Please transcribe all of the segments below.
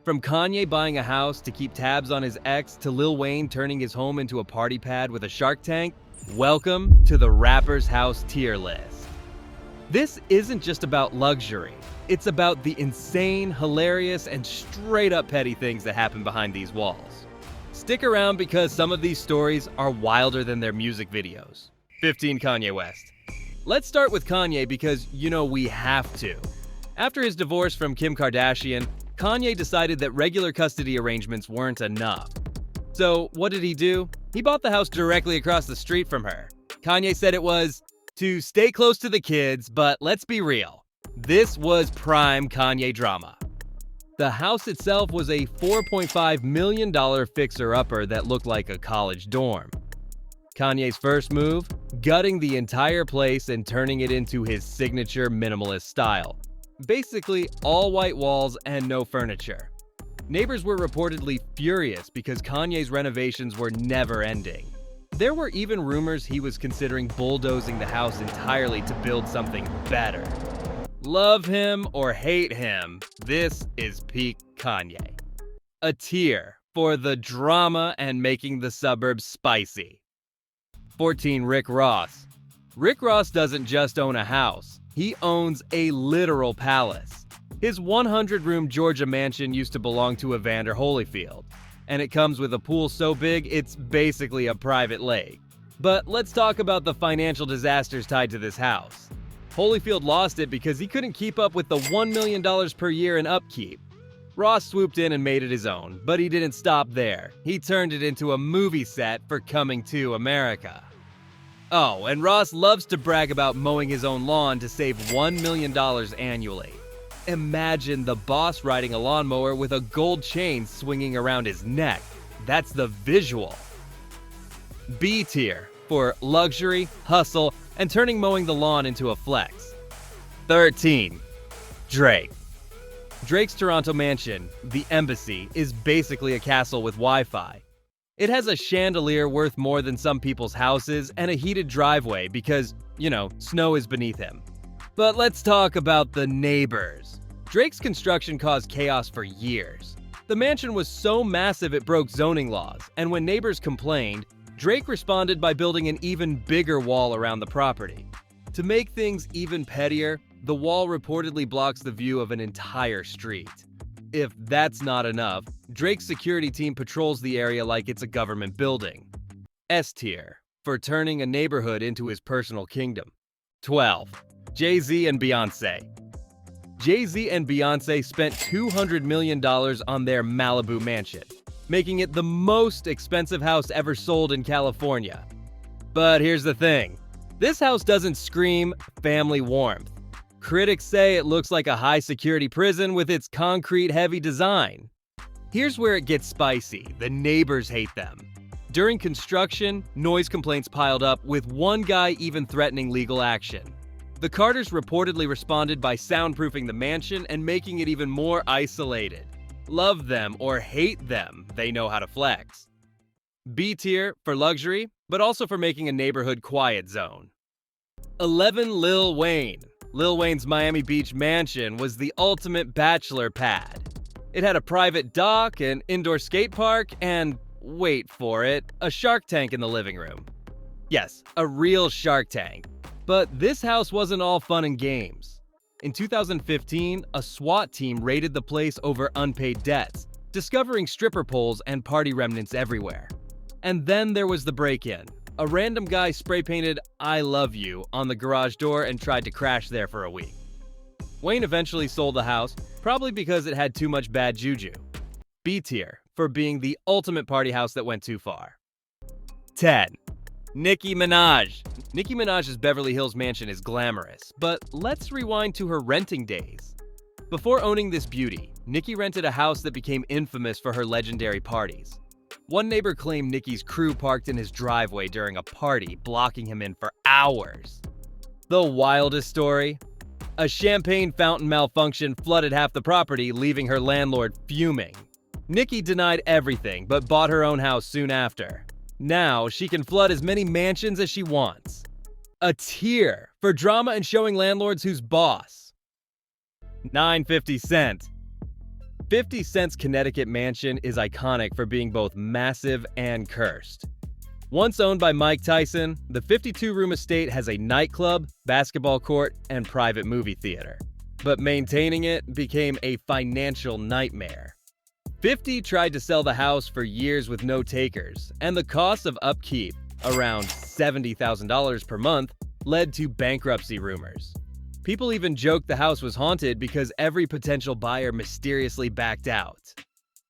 From Kanye buying a house to keep tabs on his ex to Lil Wayne turning his home into a party pad with a Shark Tank, welcome to the Rapper's House tier list. This isn't just about luxury, it's about the insane, hilarious, and straight up petty things that happen behind these walls. Stick around because some of these stories are wilder than their music videos. 15 Kanye West. Let's start with Kanye because, we have to. After his divorce from Kim Kardashian, Kanye decided that regular custody arrangements weren't enough. So what did he do? He bought the house directly across the street from her. Kanye said it was to stay close to the kids, but let's be real. This was prime Kanye drama. The house itself was a $4.5 million fixer-upper that looked like a college dorm. Kanye's first move? Gutting the entire place and turning it into his signature minimalist style. Basically, all white walls and no furniture. Neighbors were reportedly furious because Kanye's renovations were never ending. There were even rumors he was considering bulldozing the house entirely to build something better. Love him or hate him, this is peak Kanye. A tier for the drama and making the suburbs spicy. 14 Rick Ross. Rick Ross doesn't just own a house. He owns a literal palace. His 100-room Georgia mansion used to belong to Evander Holyfield, and it comes with a pool so big it's basically a private lake. But let's talk about the financial disasters tied to this house. Holyfield lost it because he couldn't keep up with the $1 million per year in upkeep. Ross swooped in and made it his own, but he didn't stop there. He turned it into a movie set for Coming to America. Oh, and Ross loves to brag about mowing his own lawn to save $1 million annually. Imagine the boss riding a lawnmower with a gold chain swinging around his neck. That's the visual. B tier for luxury, hustle, and turning mowing the lawn into a flex. 13. Drake. Drake's Toronto mansion, the Embassy, is basically a castle with Wi-Fi. It has a chandelier worth more than some people's houses and a heated driveway because, snow is beneath him. But let's talk about the neighbors. Drake's construction caused chaos for years. The mansion was so massive it broke zoning laws, and when neighbors complained, Drake responded by building an even bigger wall around the property. To make things even pettier, the wall reportedly blocks the view of an entire street. If that's not enough, Drake's security team patrols the area like it's a government building. S tier for turning a neighborhood into his personal kingdom. 12. Jay-Z and Beyonce. Jay-Z and Beyonce spent $200 million on their Malibu mansion, making it the most expensive house ever sold in California. But here's the thing. This house doesn't scream family warmth. Critics say it looks like a high-security prison with its concrete-heavy design. Here's where it gets spicy. The neighbors hate them. During construction, noise complaints piled up, with one guy even threatening legal action. The Carters reportedly responded by soundproofing the mansion and making it even more isolated. Love them or hate them, they know how to flex. B tier for luxury, but also for making a neighborhood quiet zone. 11 Lil Wayne. Lil Wayne's Miami Beach mansion was the ultimate bachelor pad. It had a private dock, an indoor skate park, and, wait for it, a Shark Tank in the living room. Yes, a real Shark Tank. But this house wasn't all fun and games. In 2015, a SWAT team raided the place over unpaid debts, discovering stripper poles and party remnants everywhere. And then there was the break-in. A random guy spray-painted "I love you" on the garage door and tried to crash there for a week. Wayne eventually sold the house, probably because it had too much bad juju. B tier for being the ultimate party house that went too far. 10. Nicki Minaj. Nicki Minaj's Beverly Hills mansion is glamorous, but let's rewind to her renting days. Before owning this beauty, Nicki rented a house that became infamous for her legendary parties. One neighbor claimed Nicki's crew parked in his driveway during a party, blocking him in for hours. The wildest story? A champagne fountain malfunction flooded half the property, leaving her landlord fuming. Nicki denied everything, but bought her own house soon after. Now, she can flood as many mansions as she wants. A tier for drama and showing landlords who's boss. 950 Cent. 50 Cent's Connecticut mansion is iconic for being both massive and cursed. Once owned by Mike Tyson, the 52-room estate has a nightclub, basketball court, and private movie theater. But maintaining it became a financial nightmare. 50 tried to sell the house for years with no takers, and the cost of upkeep, around $70,000 per month, led to bankruptcy rumors. People even joked the house was haunted because every potential buyer mysteriously backed out.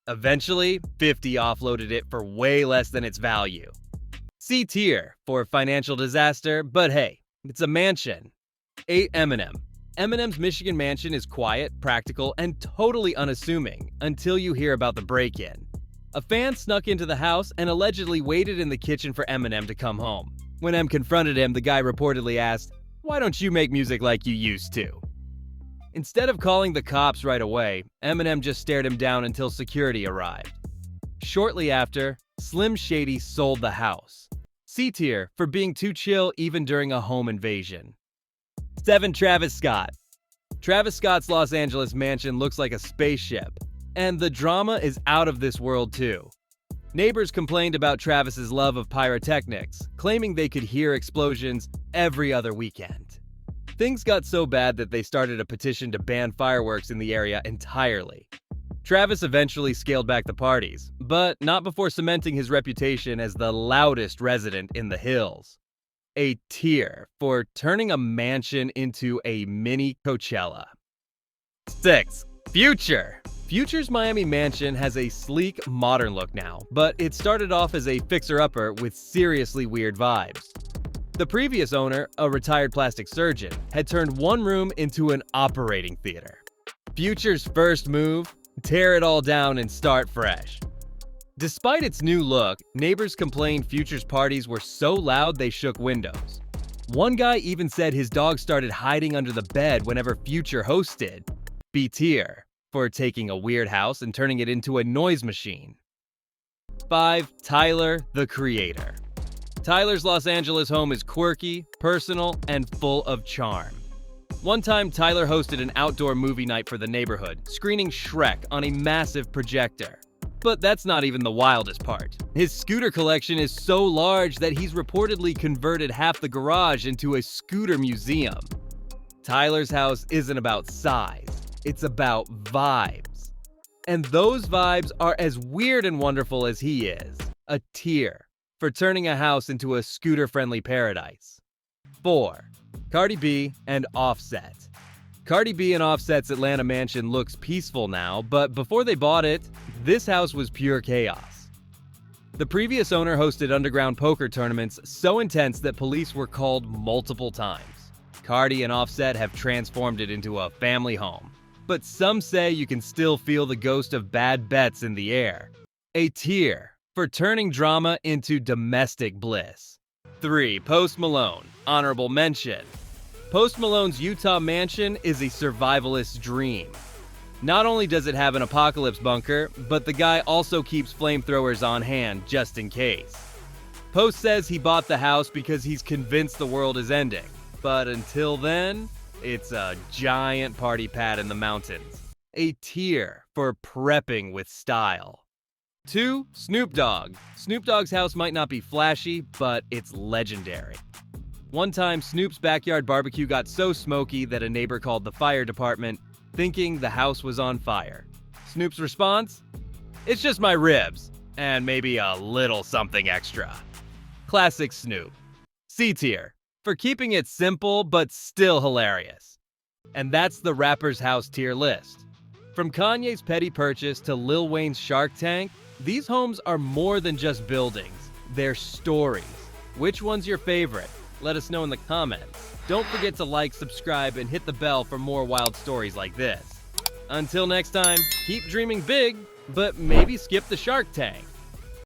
Eventually, 50 offloaded it for way less than its value. C tier for financial disaster, but hey, it's a mansion. 8 Eminem. Eminem's Michigan mansion is quiet, practical, and totally unassuming until you hear about the break-in. A fan snuck into the house and allegedly waited in the kitchen for Eminem to come home. When M confronted him, the guy reportedly asked, "Why don't you make music like you used to?" Instead of calling the cops right away, Eminem just stared him down until security arrived. Shortly after, Slim Shady sold the house. C tier for being too chill even during a home invasion. 7 Travis Scott. Travis Scott's Los Angeles mansion looks like a spaceship, and the drama is out of this world too. Neighbors complained about Travis's love of pyrotechnics, claiming they could hear explosions every other weekend. Things got so bad that they started a petition to ban fireworks in the area entirely. Travis eventually scaled back the parties, but not before cementing his reputation as the loudest resident in the hills. A tier for turning a mansion into a mini Coachella. 6. Future. Future's Miami mansion has a sleek, modern look now, but it started off as a fixer-upper with seriously weird vibes. The previous owner, a retired plastic surgeon, had turned one room into an operating theater. Future's first move? Tear it all down and start fresh. Despite its new look, neighbors complained Future's parties were so loud they shook windows. One guy even said his dog started hiding under the bed whenever Future hosted. B tier for taking a weird house and turning it into a noise machine. 5. Tyler, the Creator. Tyler's Los Angeles home is quirky, personal, and full of charm. One time, Tyler hosted an outdoor movie night for the neighborhood, screening Shrek on a massive projector. But that's not even the wildest part. His scooter collection is so large that he's reportedly converted half the garage into a scooter museum. Tyler's house isn't about size. It's about vibes. And those vibes are as weird and wonderful as he is. A tier for turning a house into a scooter-friendly paradise. 4. Cardi B and Offset. Cardi B and Offset's Atlanta mansion looks peaceful now, but before they bought it, this house was pure chaos. The previous owner hosted underground poker tournaments so intense that police were called multiple times. Cardi and Offset have transformed it into a family home. But some say you can still feel the ghost of bad bets in the air. A tier for turning drama into domestic bliss. 3. Post Malone, honorable mention. Post Malone's Utah mansion is a survivalist's dream. Not only does it have an apocalypse bunker, but the guy also keeps flamethrowers on hand just in case. Post says he bought the house because he's convinced the world is ending. But until then, it's a giant party pad in the mountains. A tier for prepping with style. 2. Snoop Dogg. Snoop Dogg's house might not be flashy, but it's legendary. One time, Snoop's backyard barbecue got so smoky that a neighbor called the fire department, thinking the house was on fire. Snoop's response? "It's just my ribs, and maybe a little something extra." Classic Snoop. C tier for keeping it simple but still hilarious. And that's the Rapper's House tier list. From Kanye's petty purchase to Lil Wayne's Shark Tank, these homes are more than just buildings. They're stories. Which one's your favorite? Let us know in the comments. Don't forget to like, subscribe, and hit the bell for more wild stories like this. Until next time, keep dreaming big, but maybe skip the Shark Tank.